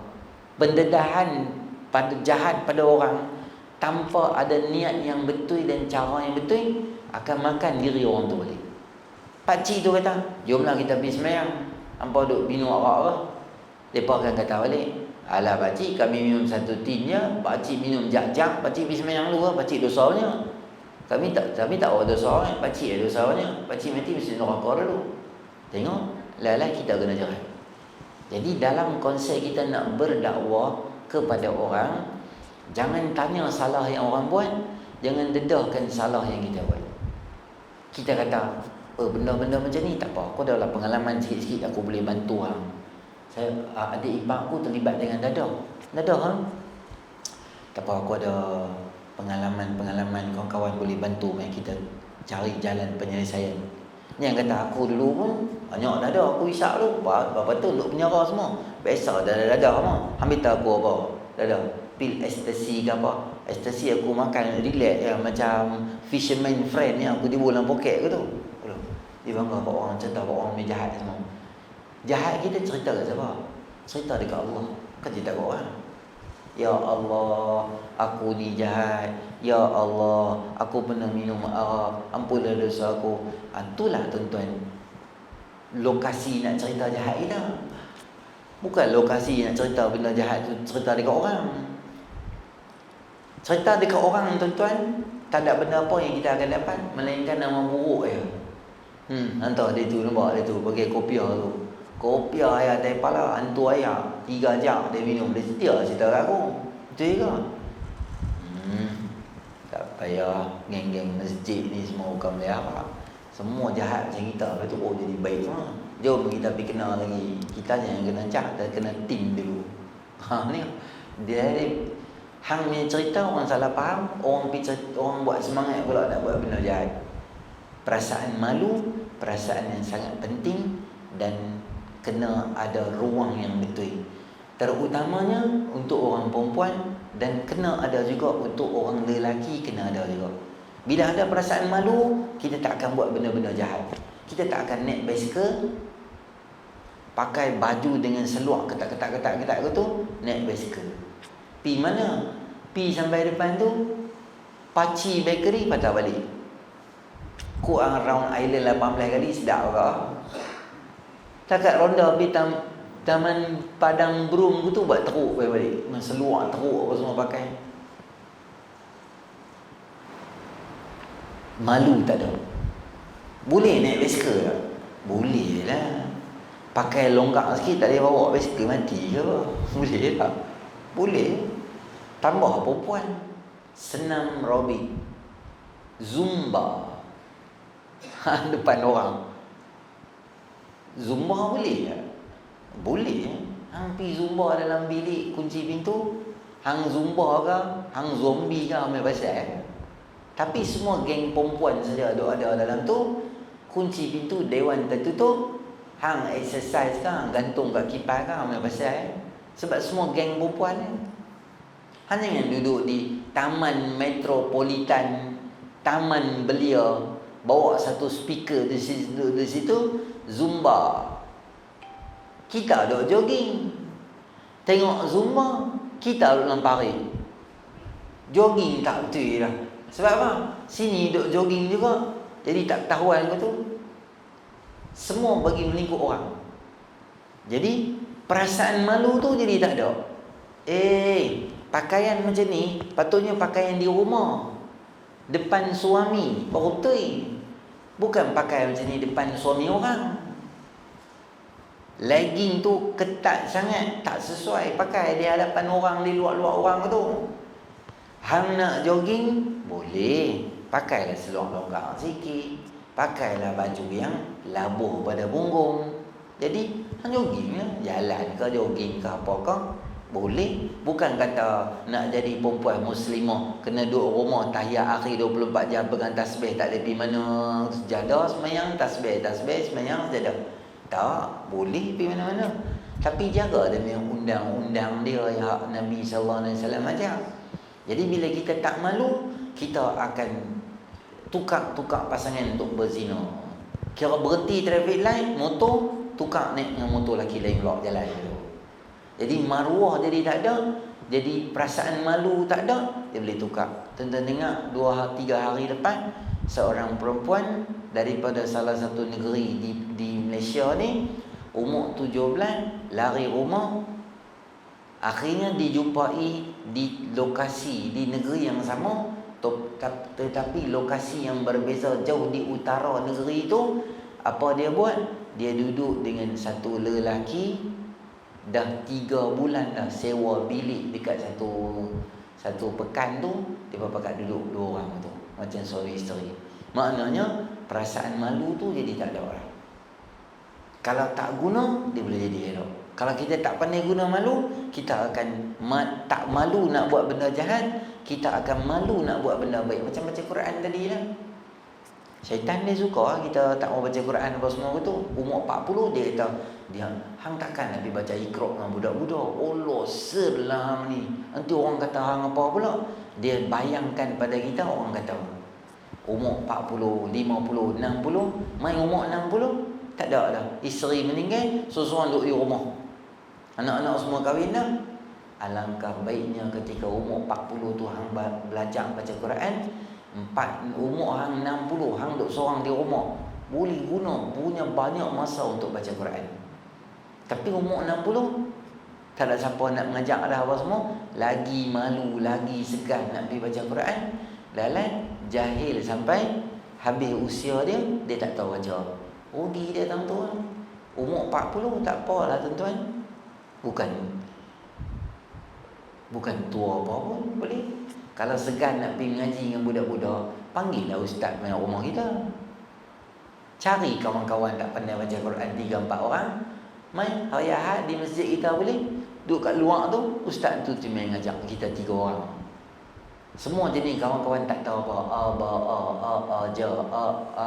B: pendedahan pada jahat pada orang tanpa ada niat yang betul dan cara yang betul akan makan diri orang tu balik. Pakcik tu kata, jomlah kita pergi sembahyang. Hampa duk minum arak apa? Depa akan kata balik, alah pakcik kami minum 1 tin je, pakcik minum jak-jak, pakcik pergi sembahyang dulu lah, pakcik dosanya. Kami tak ada dosa kan, pakcik ada dosanya. Pakcik mati mesti neraka dulu. Tengok, lah kita kena jahat. Jadi dalam konsep kita nak berdakwah kepada orang, jangan tanya salah yang orang buat, jangan dedahkan salah yang kita buat. Kita kata, benda-benda macam ni tak apa, aku dah lah pengalaman sikit-sikit aku boleh bantu hang. Saya adik ipar aku terlibat dengan dadah hang. Tak apa, aku ada pengalaman kawan-kawan boleh bantu kita cari jalan penyelesaian. Ni yang kata aku dulu pun banyak dadah aku isap tu. Berapa tu duk penjara semua. Biasa dadah semua. Ambil tahu aku apa? Dadah pil ekstasi ke apa? Ekstasi aku makan relax ya, macam fisherman friend ni aku timbul dalam poket ke tu. Dia bangga apa orang cerita apa orang ni jahat semua. Jahat kita cerita kat siapa? Cerita dekat Allah. Kan cerita kat orang. Ya Allah, aku ni jahat. Ya Allah, aku pernah minum arak. Ampunlah dosa aku. Itulah tuan-tuan, lokasi nak cerita jahat kita. Bukan lokasi nak cerita benda jahat tu cerita dekat orang. Cerita dekat orang tuan-tuan, tak ada benda apa yang kita akan dapat melainkan nama buruk je. Hantar dia tu, nampak dia tu pakai kopiah tu. Kopiah ayah dari pala, hantu ayah 3 jam dia minum, dia setia cerita kat aku. Betul ke? Tak payah geng-geng masjid ni semua bukan boleh apa. Semua jahat macam kita, lepas tu jadi baik semua. Jom kita pergi kenal lagi. Kita yang kena jahat dan kena tim dulu. Ni dia hang punya cerita orang salah faham, orang buat semangat pula nak buat benda jahat. Perasaan malu, perasaan yang sangat penting dan kena ada ruang yang betul. Terutamanya untuk orang perempuan dan kena ada juga untuk orang lelaki, kena ada juga. Bila ada perasaan malu, kita tak akan buat benda-benda jahat. Kita tak akan naik basikal, pakai baju dengan seluar ketat-ketat ke tu, naik basikal. Pi mana? Pi sampai depan tu, Paci Bakery patah balik. Kurang round island 18 kali, sedap ke? Takat ronda pergi Taman Padang Burung tu buat teruk balik. Dengan seluar teruk apa semua pakai. Malu tak ada. Boleh naik basikal tak? Boleh lah. Pakai longgar sikit tak boleh bawa basikal mati ke apa? Boleh tak? Boleh. Tambah perempuan, senam aerobik, zumba depan orang. Zumba boleh tak? Boleh. Hang pergi zumba dalam bilik, kunci pintu, hang zumba ke, hang zombie ke, ambil pasal. Tapi semua geng perempuan saja ada dalam tu, kunci pintu, dewan tertutup, hang exercise ke, hang gantung kat kipas ke, ambil pasal. Sebab semua geng perempuan ni. Hang jangan duduk di Taman Metropolitan, Taman Belia, bawa satu speaker di situ zumba. Kita duk jogging, tengok zumba, kita duk dalam parit. Jogging tak betul lah. Sebab apa? Sini duk jogging juga, jadi tak ketahuan ke tu. Semua bagi melingkup orang. Jadi perasaan malu tu jadi tak ada. Pakaian macam ni patutnya pakaian di rumah, depan suami baru betul. Bukan pakai macam ni depan suami orang. Legging tu ketat sangat, tak sesuai pakai di hadapan orang, di luar-luar orang tu. Hang nak jogging, boleh. Pakailah seluar longgar sikit, pakailah baju yang labuh pada punggung. Jadi hang jogging lah, jalan ke jogging ke apa ke, Boleh. Bukan kata nak jadi perempuan muslimah kena duduk rumah tahiyat akhir 24 jam pegang tasbih, tak boleh pergi mana, sejadah semayang, tasbih semayang, sejadah. Tak, boleh pergi mana-mana. Tapi jaga dia punya undang-undang dia yang Nabi SAW ajar. Jadi bila kita tak malu, kita akan tukar pasangan untuk berzina. Kira berhenti traffic light, motor, tukar naik dengan motor lelaki lain pula jalan dulu. Jadi maruah jadi tak ada, jadi perasaan malu tak ada, dia boleh tukar. Tuan-tuan dengar 2-3 hari lepas, seorang perempuan daripada salah satu negeri di Malaysia ni, umur 17, lari rumah, akhirnya dijumpai di lokasi di negeri yang sama, tetapi lokasi yang berbeza jauh di utara negeri itu. Apa dia buat? Dia duduk dengan satu lelaki, dah 3 bulan dah sewa bilik dekat satu pekan tu, dia pakat duduk 2 orang tu, macam suami isteri. Maknanya perasaan malu tu jadi tak ada orang. Kalau tak guna, dia boleh jadi elok. Kalau kita tak pandai guna malu, kita akan tak malu nak buat benda jahat, kita akan malu nak buat benda baik. Macam baca Quran tadi lah. Syaitan dia suka kita tak mau baca Quran apa semua tu. Umur 40 dia kata, hang takkan nak pergi baca Iqra dengan budak-budak. Allah selam ni. Nanti orang kata hang apa pula. Dia bayangkan pada kita orang kata umur 40, 50, 60, main umur 60 tak ada dah. Isteri meninggal, seorang duduk di rumah. Anak-anak semua kahwin dah. Alangkah baiknya ketika umur 40 tu hang belajar baca Quran, umur hang 60 hang duduk seorang di rumah, boleh punya banyak masa untuk baca Quran. Tapi umur 60 tak ada siapa nak mengajak dah apa semua, lagi malu, lagi segan nak pergi baca Quran. Lalat jahil sampai habis usia dia tak tahu baca. Rugi dia tuan-tuan. Umur 40 tak apalah tuan-tuan. Bukan tua apa pun boleh. Kalau segan nak pergi mengaji dengan budak-budak, panggillah ustaz main rumah kita. Cari kawan-kawan tak pandai baca Quran 3-4 orang, main hari Ahad di masjid kita boleh. Duduk kat luar tu, ustaz tu main ngajak kita 3 orang. Semua jenis kawan-kawan tak tahu apa,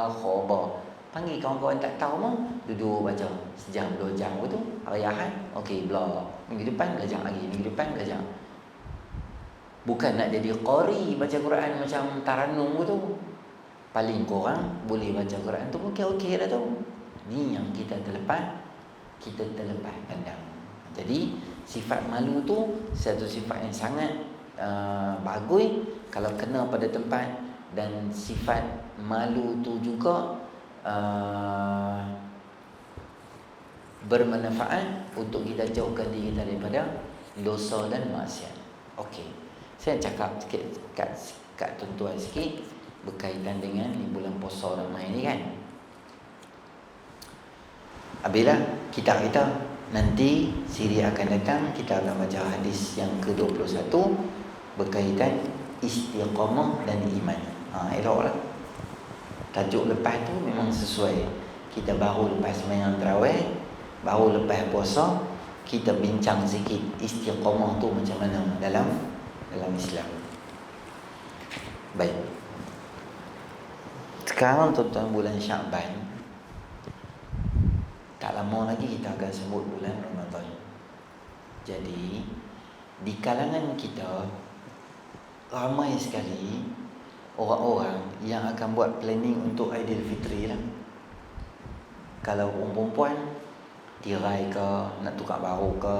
B: khobar. Panggil kawan-kawan tak tahu mah, duduk baca sejam 2 jam tu. Hari Ahad, okey, bela. Minggu depan belajar lagi, minggu depan belajar. Bukan nak jadi qari baca Quran macam taranum tu. Paling kurang boleh baca Quran tu okey dah tu. Ni yang kita terlepas pandang. Jadi sifat malu tu satu sifat yang sangat bagus kalau kena pada tempat, dan sifat malu tu juga bermanfaat untuk kita jauhkan diri kita daripada dosa dan maksiat. Okey. Saya cakap sikit kat tuan-tuan sikit berkaitan dengan bulan puasa ramai ni kan. Apabila kita nanti siri akan datang, kita akan baca hadis yang ke-21 berkaitan istiqamah dan iman. Eloklah. Tajuk lepas tu memang sesuai. Kita baru lepas sembahyang tarawih, baru lepas puasa, kita bincang sikit istiqamah tu macam mana dalam Islam. Baik. Sekarang tuan-tuan bulan Syaban, tak lama lagi kita akan sebut bulan Ramadan. Jadi di kalangan kita ramai sekali orang-orang yang akan buat planning untuk Aidilfitri lah. Kalau orang perempuan tirai ke, nak tukar baru ke,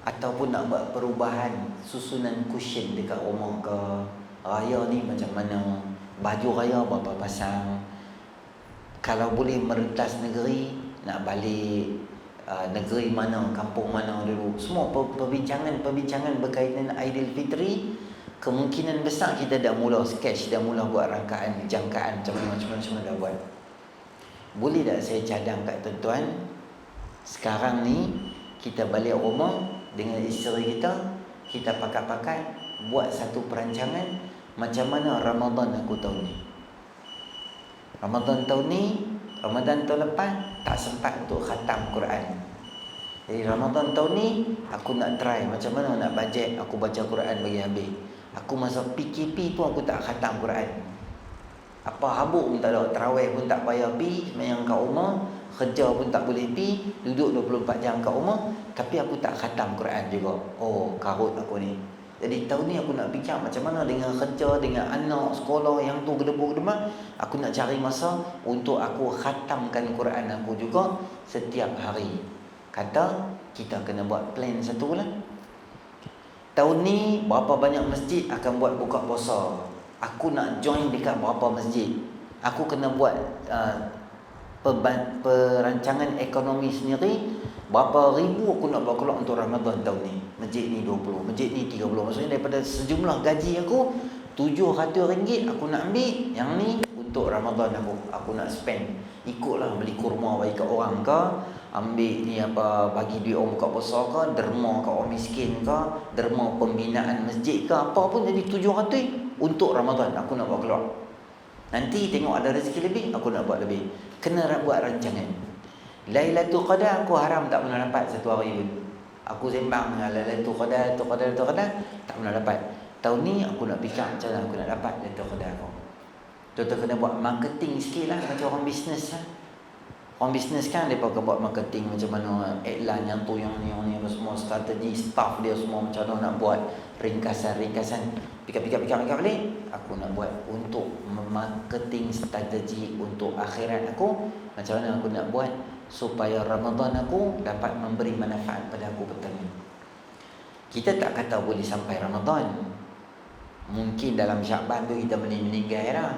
B: ataupun nak buat perubahan susunan cushion dekat rumah ke, raya ni macam mana, baju raya berapa pasang, kalau boleh merentas negeri, nak balik negeri mana, kampung mana dulu. Semua perbincangan berkaitan Aidilfitri. Kemungkinan besar kita dah mula sketch, dah mula buat rangkaan, jangkaan macam mana dah buat. Boleh tak saya cadang kat tuan-tuan, sekarang ni kita balik rumah dengan isteri kita pakat-pakat buat satu perancangan macam mana Ramadan aku tahun ni. Ramadan tahun ni, Ramadan tahun lepas tak sempat untuk khatam Quran. Jadi Ramadan tahun ni aku nak try macam mana nak bajet aku baca Quran bagi habis. Aku masa PKP pun aku tak khatam Quran. Apa habuk pun tak ada, tarawih pun tak payah pi, sembahyang kat rumah, kerja pun tak boleh pi, duduk 24 jam kat rumah, tapi aku tak khatam Quran juga. Oh, karut aku ni. Jadi tahun ni aku nak fikir macam mana dengan kerja, dengan anak, sekolah yang tu gedebuk-gedebak, aku nak cari masa untuk aku khatamkan Quran aku juga setiap hari. Kata kita kena buat plan satu lah. Tahun ni berapa banyak masjid akan buat buka puasa. Aku nak join dekat berapa masjid. Aku kena buat perancangan ekonomi sendiri. Berapa ribu aku nak buat keluar untuk Ramadan tahun ni. Masjid ni 20, masjid ni 30. Maksudnya daripada sejumlah gaji aku, RM700 aku nak ambil. Yang ni untuk Ramadan aku nak spend. Ikutlah beli kurma bagi kat orang ke, ambil ni apa, bagi duit orang buka puasa ke, derma kat orang miskin ke, derma pembinaan masjid ke, apa pun jadi 700 untuk Ramadan aku nak buat keluar. Nanti tengok ada rezeki lebih, aku nak buat lebih. Kena buat rancangan. Lailatul Qadar aku haram tak pernah dapat satu hari pun. Aku sembang dengan Lailatul Qadar, tak pernah dapat. Tahun ni aku nak fikir macam mana aku nak dapat Lailatul Qadar aku. Tuan-tuan kena buat marketing sikit lah, macam orang bisnes lah. Orang bisnes kan mereka akan buat marketing macam mana, iklan yang tu yang ni apa semua, strategi staff dia semua macam mana nak buat ringkasan. Pikir balik, aku nak buat untuk marketing strategi untuk akhirat aku. Macam mana aku nak buat supaya Ramadan aku dapat memberi manfaat pada aku betul ni. Kita tak kata boleh sampai Ramadan. Mungkin dalam Syaban tu kita meninggal dah.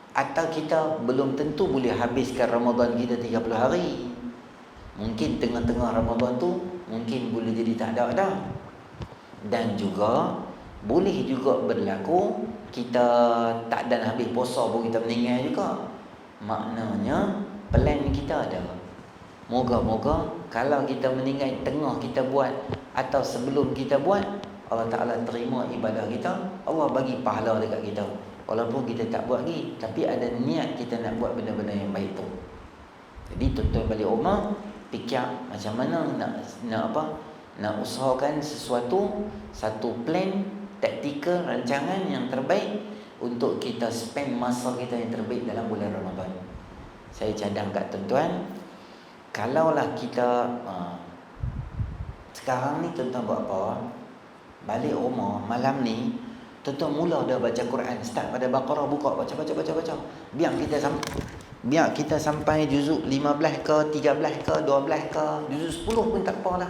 B: Atau kita belum tentu boleh habiskan Ramadan kita 30 hari. Mungkin tengah-tengah Ramadan tu mungkin boleh jadi tak ada dah. Dan juga boleh juga berlaku kita tak dan habis puasa pun kita meninggal juga. Maknanya plan kita ada. Moga-moga kalau kita meninggal tengah kita buat atau sebelum kita buat, Allah Ta'ala terima ibadah kita, Allah bagi pahala dekat kita. Walaupun kita tak buat lagi, tapi ada niat kita nak buat benda-benda yang baik tu. Jadi tuan-tuan balik rumah, fikir macam mana nak usahakan satu plan, taktikal, rancangan yang terbaik untuk kita spend masa kita yang terbaik dalam bulan Ramadan. Saya cadang kat tuan-tuan, kalaulah kita sekarang ni tuan-tuan buat apa? Balik rumah malam ni, tuan-tuan mula dah baca Quran, start pada Baqarah, buka baca. Biar kita sampai juzuk 15 ke, 13 ke, 12 ke, juzuk 10 pun tak apalah.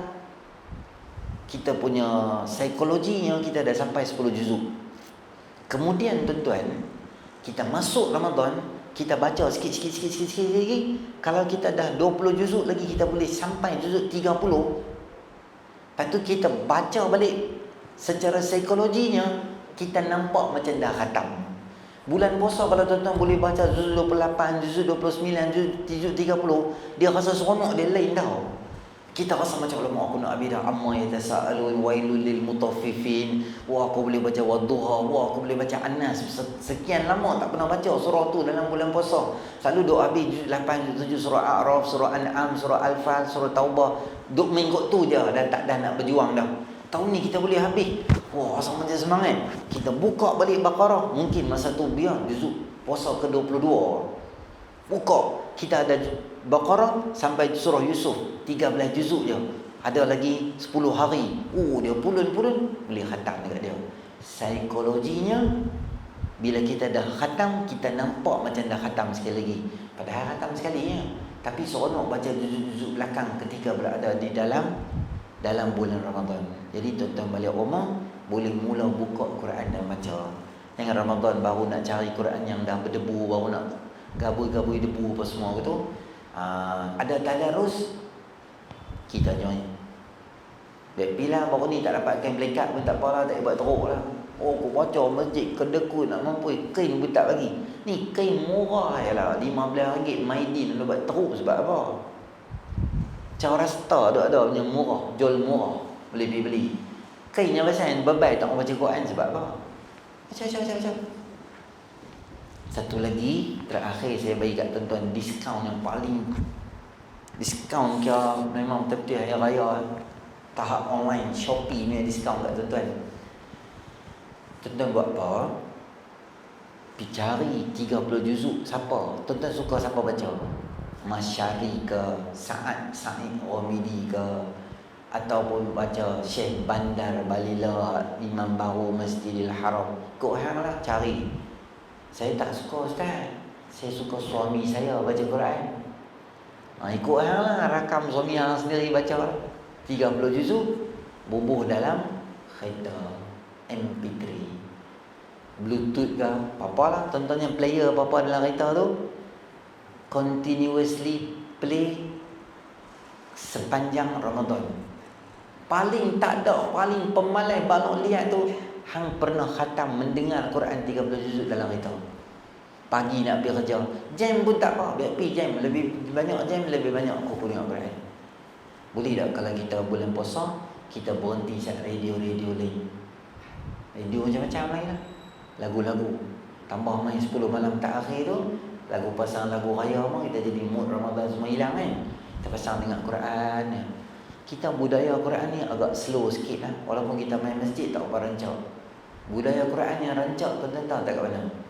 B: Kita punya psikologinya kita dah sampai 10 juzuk. Kemudian tuan-tuan, kita masuk Ramadan, kita baca sikit lagi. Kalau kita dah 20 juzuk lagi, kita boleh sampai juzuk 30. Lepas tu kita baca balik. Secara psikologinya kita nampak macam dah khatam. Bulan puasa kalau tuan-tuan boleh baca juzuk 28, juzuk 29, juzuk 30, dia rasa seronok dia lain tau. Kita rasa macam lama aku nak habis dah. Amma yatasaalun wailul lil mutaffifin. Wah, aku boleh baca Wadduha, wah aku boleh baca An-Nas. Sekian lama tak pernah baca surah tu dalam bulan puasa. Selalu duk habis juzuk 8, juzuk 7 surah A'raf, surah An'am, surah Al-Fal, surah Taubah. Duk minggu tu je dah nak berjuang dah. Tahun ni kita boleh habis. Wah, rasa macam semangat. Kita buka balik Baqarah. Mungkin masa tu biar juzuk puasa ke-22. Buka. Kita ada Baqarah sampai surah Yusuf. 13 juzuk je. Ada lagi 10 hari. Dia pulun-pulun boleh khatam dekat dia. Psikologinya, bila kita dah khatam, kita nampak macam dah khatam sekali lagi. Padahal khatam sekali ya. Tapi seronok baca juzuk-juzuk belakang ketika berada di dalam bulan Ramadan. Jadi tuan-tuan balik rumah boleh mula buka Quran dan baca. Jangan Ramadan baru nak cari Quran yang dah berdebu, baru nak gabui-gabui debu apa semua gitu. Ada tadarus, kita join. Bila baru ni tak dapatkan pelekat pun tak apalah, tak buat teruk lah. Aku baca masjid kedekut nak mampu, kain pun tak bagi. Ni kain murah je lah, RM15 Maidin nak buat teruk sebab apa? Cara rasta ada punya murah, jual murah, boleh beli. Kainnya pasal bebai tak mau baca Quran sebab apa? Macam. Satu lagi, terakhir saya bagi kat tuan-tuan diskaun yang paling Diskaun kira memang betul hari raya tahap online Shopee ni diskaun kat tuan-tuan. Tuan-tuan buat apa? Pergi cari 30 juzuk. Siapa? Tuan-tuan suka siapa baca? Masyari ke, Sa'id Romidi ke, ataupun baca Syekh Bandar Balila, Imam Baru Masjidil Haram. Kau hang lah cari. Saya tak suka ustaz. Saya suka suami saya baca Quran. Ikut hang lah, rakam suami hang sendiri baca 30 juzuk, bubuh dalam kereta MP3, Bluetooth ke, apa-apa lah. Tuan-tuan yang player apa-apa dalam kereta tu, continuously play sepanjang Ramadan. Paling tak ada, paling pemalas balok lihat tu, hang pernah khatam mendengar Quran 30 juzuk dalam kereta. Pagi nak pergi kerja, jam pun tak apa, biar pergi jam. Lebih banyak jam, lebih banyak aku pun tengok Quran. Boleh tak kalau kita bulan puasa, kita berhenti set radio-radio lain. Radio macam-macam lagi lah. Lagu-lagu. Tambah main 10 malam tak akhir tu, lagu pasang lagu raya pun kita jadi mood Ramadan semua hilang kan. Kita pasang dengar Quran. Kita budaya Quran ni agak slow sikit lah. Walaupun kita main masjid tak apa rancak. Budaya Quran yang rancak tuan-tuan tahu tak kat mana?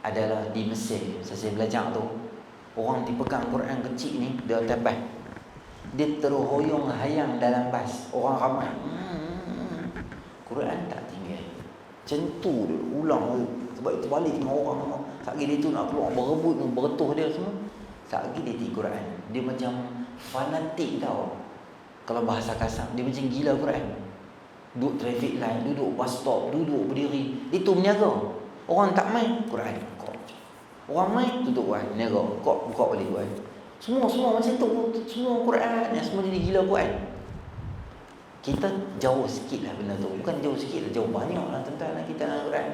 B: Adalah di Mesir. Saya belajar tu, orang dipegang Quran kecil ni, dia tabah, dia terhoyong hayang dalam bas. Orang ramai, Quran tak tinggal. Macam tu dia ulang. Sebab itu balik dengan orang semua. Sekali dia tu nak keluar berebut, beretuh dia semua. Sekali dia tinggal Quran. Dia macam fanatik tau. Kalau bahasa kasar, dia macam gila Quran. Duduk traffic light, duduk bus stop, duduk berdiri. Dia tu menjaga. Orang tak main Quran. Orang main tutup Quran, niaga, buka balik Quran. Semua macam tu. Semua Quran, semua jadi gila Quran. Kita jauh sikit lah benda tu. Bukan jauh sikit lah, jauh banyak lah tentang kita dengan Quran.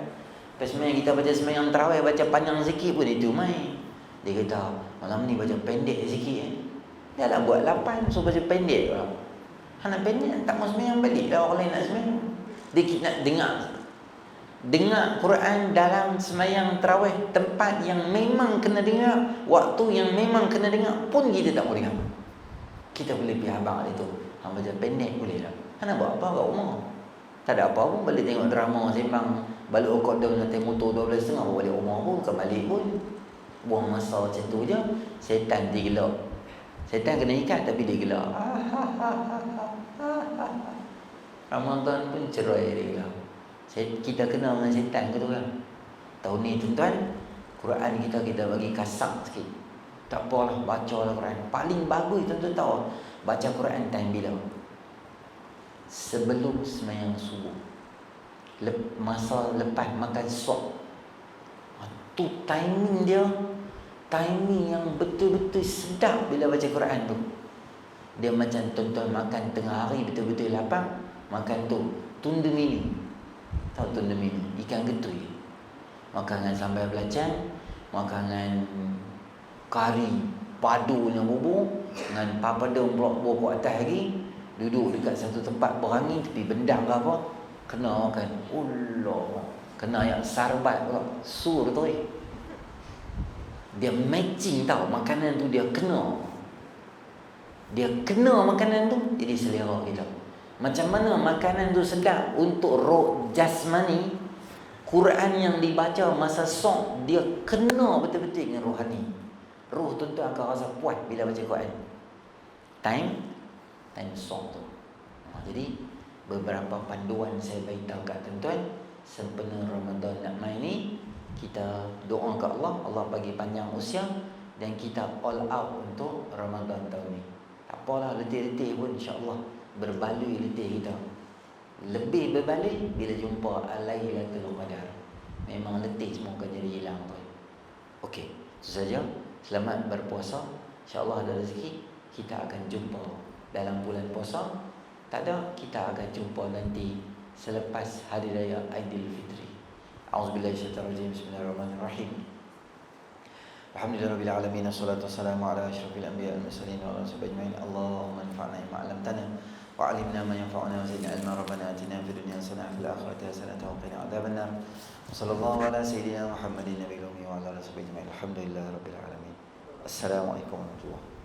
B: Lepas semayang kita baca semayang tarawih, baca panjang sikit pun itu main. Dia kata, malam ni baca pendek sikit Dia lah buat 8, so baca pendek lah. Nak pendek, tak mau semayang balik lah, orang lain nak semayang. Dia nak dengar Quran dalam semayang tarawih, tempat yang memang kena dengar, waktu yang memang kena dengar pun kita tak boleh dengar. Kita boleh pergi abang itu, hang baca pendek boleh lah. Hang nak buat apa kat rumah? Tak ada apa pun, balik tengok drama sembang, balik okot dah naik motor 12.30 pun balik rumah pun, bukan balik pun. Buang masa macam tu je. Setan dia gelak. Setan kena ikat tapi dia gelak. Ramadan pun cerai dia gelak. Kita kenal dengan syaitan ke tu kan. Tahun ni tuan-tuan, Quran kita bagi kasak sikit. Tak apalah, bacalah Quran. Paling bagus tuan-tuan tahu, baca Quran time bila? Sebelum sembahyang subuh, masa lepas makan suap. Tu timing dia, timing yang betul-betul sedap bila baca Quran tu. Dia macam tuan-tuan makan tengah hari betul-betul lapang, makan tu tunda mini. Tahu tunda mini? Ikan getui. Makanan sambal belacan, makanan kari padu dengan bubur, dengan papadum blok-blok atas lagi. Duduk dekat satu tempat berangin, tepi bendang ke apa, kena makan. Allah, kena yang sarbat pula. Sur tu dia matching tau. Makanan tu dia kena. Dia kena makanan tu, jadi selera kita. Macam mana makanan tu sedap untuk roh jasmani, Quran yang dibaca masa sok, dia kena betul-betul dengan rohani. Roh tuan-tuan akan rasa puas bila baca Quran. Time sok tu. Jadi beberapa panduan saya beritahu kat tuan-tuan sempena Ramadan nak main ni, kita doa ke Allah, Allah bagi panjang usia dan kita all out untuk Ramadan tahun ni. Tak apalah, letih-letih pun insya-Allah berbaloi letih kita. Lebih berbaloi bila jumpa Lailatul Qadar. Memang letih semua akan jadi hilang tu. Okey, itu saja. Selamat berpuasa. Insya-Allah ada rezeki kita akan jumpa dalam bulan puasa. Tak ada, kita akan jumpa nanti selepas hari raya Aidilfitri. A'udzubillahi minasyaitonir rajim. Bismillahirrahmanirrahim. Alhamdulillahirabbil alamin, wassalatu wassalamu ala asyrofil anbiya'i wal mursalin wa ala sahbihi ajma'in. Allahumma anfa'na bima 'allamtana wa 'allimna ma yanfa'una wa zidna ilma. Rabbana atina fid dunya hasanah wa fil akhirati hasanah wa qina adzabannar. Sallallahu ala sayyidina Muhammadin nabiyil ummi wa ala alihi wa sahbihi ajma'in. Alhamdulillahirabbil alamin. Assalamualaikum warahmatullahi wabarakatuh.